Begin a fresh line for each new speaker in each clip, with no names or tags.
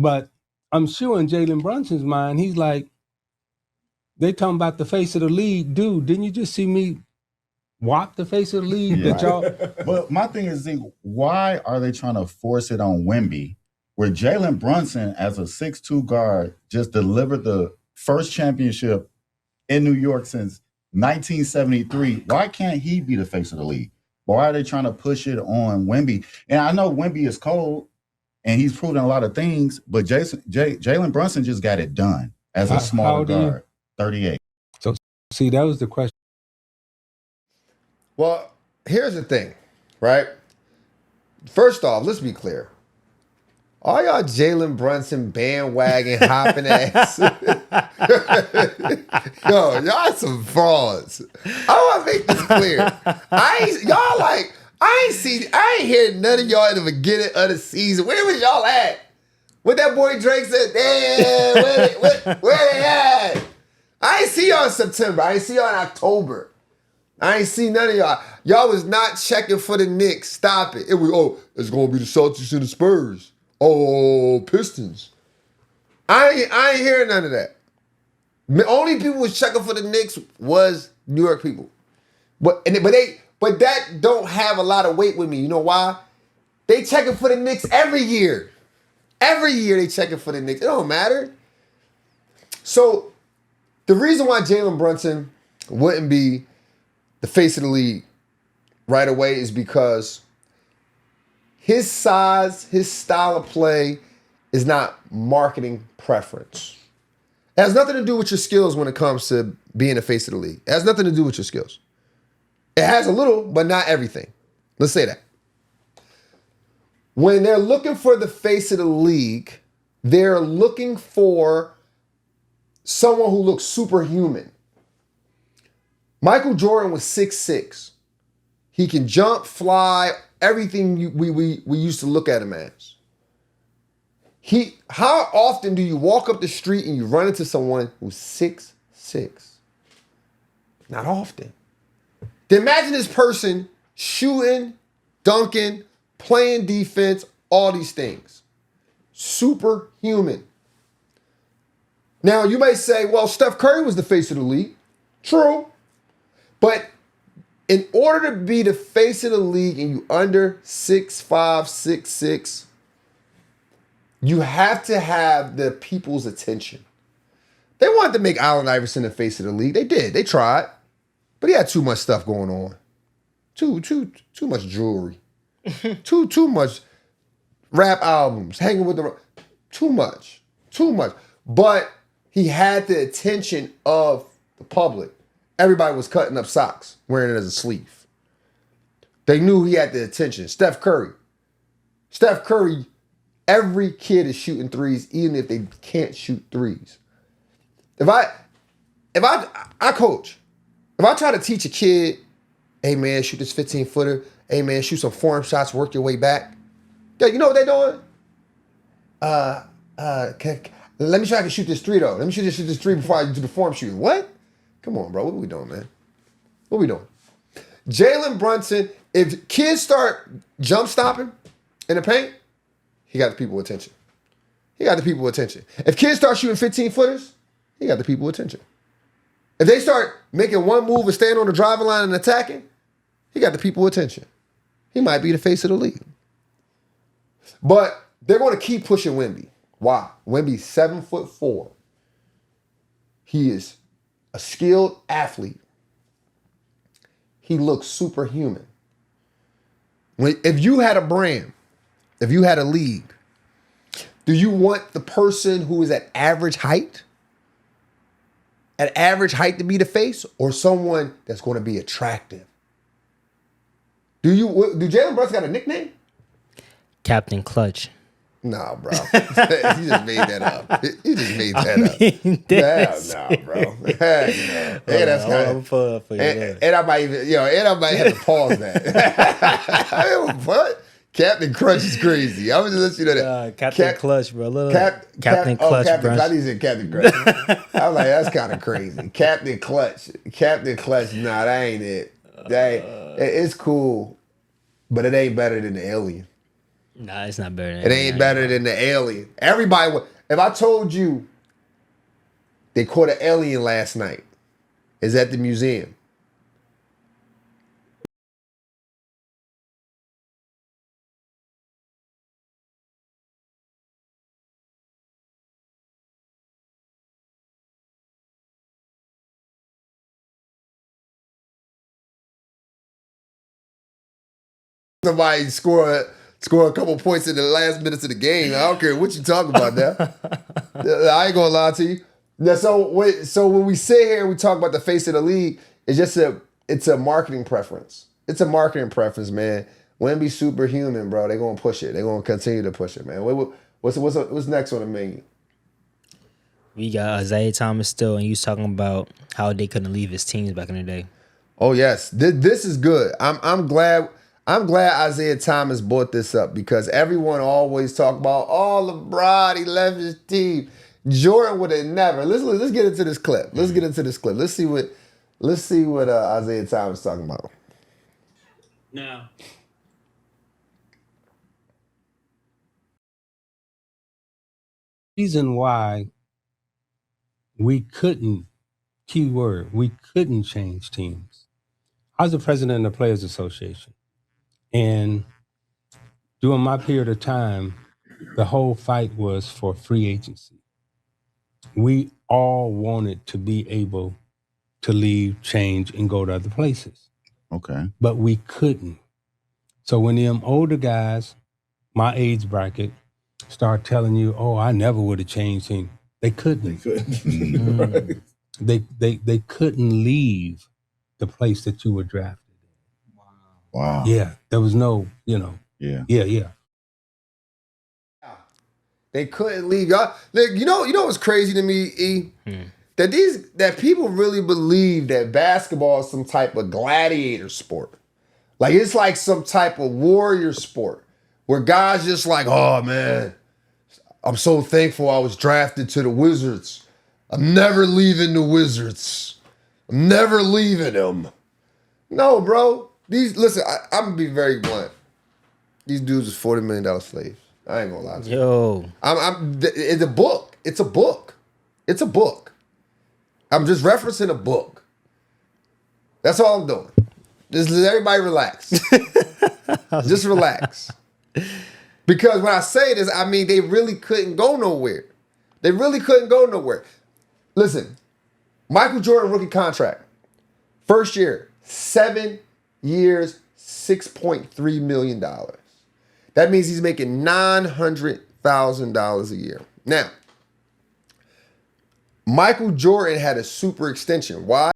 But I'm sure in Jalen Brunson's mind, he's like, they talking about the face of the league. Dude, didn't you just see me whop the face of the league that y'all?
But my thing is, why are they trying to force it on Wemby, where Jalen Brunson, as a 6'2" guard, just delivered the first championship in New York since 1973? Why can't he be the face of the league? Why are they trying to push it on Wemby? And I know Wemby is cold, and he's proven a lot of things, but Jalen Brunson just got it done as a smaller guard, 38.
So, see, that was the question.
Well, here's the thing, right? First off, let's be clear. All y'all Jalen Brunson bandwagon hopping ass. Yo, y'all some frauds. I want to make this clear. I ain't hear none of y'all in the beginning of the season. Where was y'all at? What that boy Drake said, damn, where they at? I ain't see y'all in September. I ain't see y'all in October. I ain't see none of y'all. Y'all was not checking for the Knicks. Stop it. It's going to be the Celtics and the Spurs. Oh, Pistons. I ain't hearing none of that. The only people who was checking for the Knicks was New York people. But that don't have a lot of weight with me. You know why? They checking for the Knicks every year. Every year they checking for the Knicks. It don't matter. So the reason why Jalen Brunson wouldn't be the face of the league right away is because his size, his style of play is not marketing preference. It has nothing to do with your skills when it comes to being the face of the league. It has nothing to do with your skills. It has a little, but not everything. Let's say that. When they're looking for the face of the league, they're looking for someone who looks superhuman. Michael Jordan was 6'6". He can jump, fly, everything we used to look at him as. How often do you walk up the street and you run into someone who's 6'6"? Not often. Then imagine this person shooting, dunking, playing defense, all these things. Superhuman. Now, you may say, well, Steph Curry was the face of the league. True. But in order to be the face of the league and you under 6'5", 6'6", you have to have the people's attention. They wanted to make Allen Iverson the face of the league. They did. They tried. But he had too much stuff going on. Too much jewelry. too much rap albums. Hanging with the... Too much. But he had the attention of the public. Everybody was cutting up socks, wearing it as a sleeve. They knew he had the attention. Steph Curry, every kid is shooting threes, even if they can't shoot threes. If I coach, if I try to teach a kid, hey man, shoot this 15-footer, hey man, shoot some form shots, work your way back. You know what they're doing? Let me try to shoot this three though. Let me shoot this three before I do the form shooting. What? Come on, bro. What are we doing, man? What are we doing? Jalen Brunson, if kids start jump stopping in the paint, he got the people attention. If kids start shooting 15-footers, he got the people attention. If they start making one move and staying on the driving line and attacking, he got the people attention. He might be the face of the league. But they're going to keep pushing Wemby. Why? Wemby's 7'4". He is a skilled athlete. He looks superhuman. If you had a brand, if you had a league, do you want the person who is at average height? At average height to be the face, or someone that's going to be attractive? Do Jalen Brunson got a nickname?
Captain Clutch.
Nah, bro. You just made that up. You just made that up. Nah, bro. And that's kind of. And I might even, I might have to pause that. What? Captain Crunch is crazy. I was just listening to that.
Captain Clutch, bro. Captain Clutch,
Captain, I need to say Captain Crunch. I was like, that's kind of crazy. Captain Clutch. Nah, that ain't it. It's cool, but it ain't better than the Alien.
Nah, it's not better than
It ain't better than the alien. Everybody, if I told you they caught an alien last night, is at the museum. Somebody score a couple points in the last minutes of the game. I don't care what you talking about now. I ain't gonna lie to you. Now, so when we sit here and we talk about the face of the league, it's a marketing preference. It's a marketing preference, man. Wemby superhuman, bro. They're gonna push it. They're gonna continue to push it, man. What's next on the menu?
We got Isiah Thomas still, and he was talking about how they couldn't leave his teams back in the day.
Oh yes, this is good. I'm glad Isiah Thomas brought this up because everyone always talk about LeBron, he left his team. Jordan would have never. Let's get into this clip. Let's see what Isiah Thomas is talking about.
Now, reason why we couldn't, keyword, we couldn't change teams. I was the president of the Players Association. And during my period of time, the whole fight was for free agency. We all wanted to be able to leave, change, and go to other places.
Okay.
But we couldn't. So when them older guys, my age bracket, start telling you, oh, I never would have changed team, they couldn't.
Right.
They couldn't leave the place that you were drafted.
Wow.
Yeah, there was no,
Yeah.
Yeah.
They couldn't leave. You know what's crazy to me, E? That people really believe that basketball is some type of gladiator sport. Like it's like some type of warrior sport where guys just like, oh man, I'm so thankful I was drafted to the Wizards. I'm never leaving the Wizards. I'm never leaving them. No, bro. Listen, I'm gonna be very blunt. These dudes is $40 million slaves. I ain't gonna lie to you.
Yo,
It's a book. It's a book. It's a book. I'm just referencing a book. That's all I'm doing. Just let everybody relax. Just relax. Because when I say this, I mean they really couldn't go nowhere. They really couldn't go nowhere. Listen, Michael Jordan rookie contract. First year, 7 years, $6.3 million. That means he's making $900,000 a year. Now, Michael Jordan had a super extension. Why?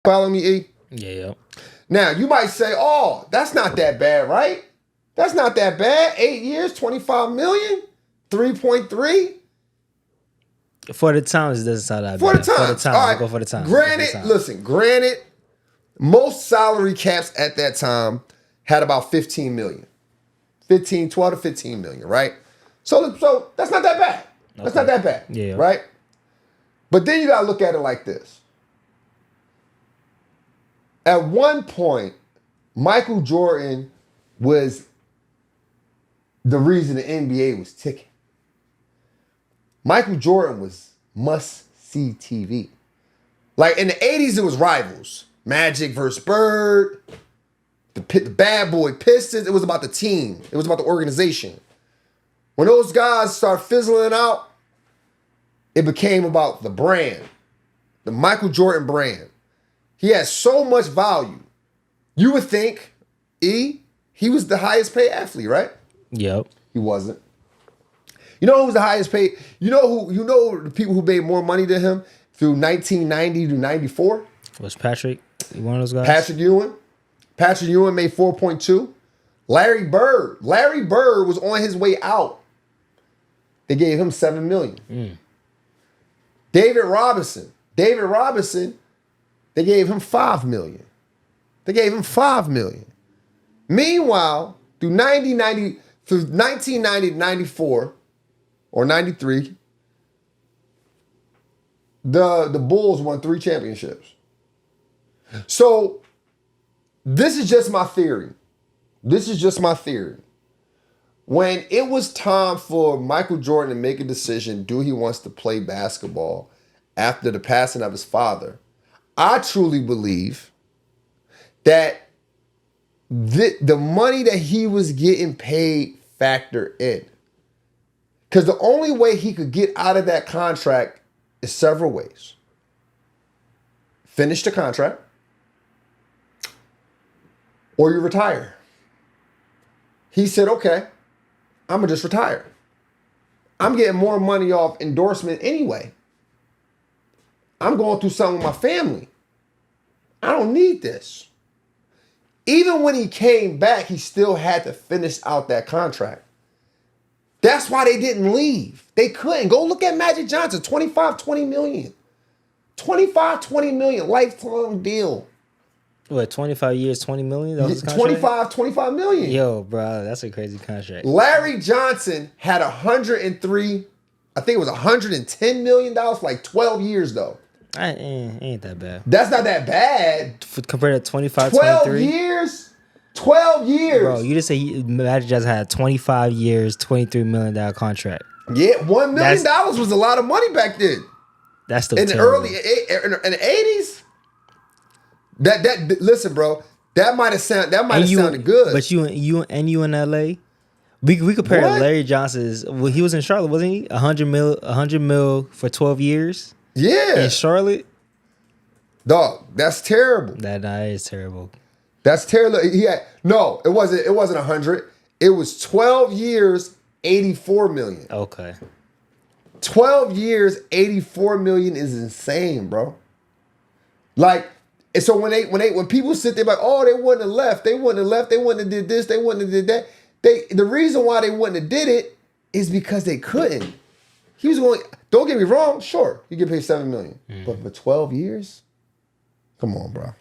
Follow me, E?
yeah.
Now, you might say, oh, that's not that bad, right? That's not that bad. 8 years, $25 million, 3.3.
For the times, it doesn't sound that
For
bad.
the times. All right.
Go for the times.
Granted, most salary caps at that time had about 15 million. 12 to 15 million, right? So that's not that bad. That's not that bad.
Yeah.
Right? But then you gotta look at it like this. At one point, Michael Jordan was the reason the NBA was ticking. Michael Jordan was must-see TV. Like in the 80s, it was rivals. Magic versus Bird, the bad boy Pistons. It was about the team. It was about the organization. When those guys start fizzling out, it became about the brand, the Michael Jordan brand. He has so much value. You would think, he was the highest paid athlete, right?
Yep.
He wasn't. You know who was the highest paid? You know the people who made more money than him through 1990 to 94?
Was Patrick one of those guys?
Patrick Ewing. Patrick Ewing made 4.2. Larry Bird was on his way out. They gave him $7 million. David Robinson, they gave him $5 million. Meanwhile, through 1990 to 94 or 93, the Bulls won 3 championships. So this is just my theory. When it was time for Michael Jordan to make a decision, do he wants to play basketball after the passing of his father, I truly believe that the money that he was getting paid factored in. Because the only way he could get out of that contract is several ways. Finish the contract, or you retire. He said, okay, I'm going to just retire. I'm getting more money off endorsement anyway. I'm going through something with my family. I don't need this. Even when he came back, he still had to finish out that contract. That's why they didn't leave. They couldn't. Go look at Magic Johnson, 20 million. 20 million, lifetime deal.
What, 25 years, 20 million? That was his contract?
25 million.
Yo, bro, that's a crazy contract.
Larry Johnson had 103, I think it was $110 million for like 12 years though.
Ain't that bad.
That's not that bad.
Compared to 25,
12
23.
years? 12 years.
Bro, you just say Magic Johnson had 25 years, $23 million contract.
Yeah, $1 million was a lot of money back then.
That's still
in the
terrible.
in the 80s. That listen, bro. That might have sounded good.
But you in LA, we compare
What?
Larry Johnson's. Well, he was in Charlotte, wasn't he? 100 mil for 12 years.
Yeah,
In Charlotte,
dog. That's terrible.
that is terrible.
That's terrible. It wasn't 100. It was 12 years, 84 million.
Okay.
12 years, 84 million is insane, bro. Like, and so when people sit there like, oh, they wouldn't have left, they wouldn't have did this, they wouldn't have did that. The reason why they wouldn't have did it is because they couldn't. He was going, don't get me wrong, sure, you get paid $7 million. But for 12 years? Come on, bro.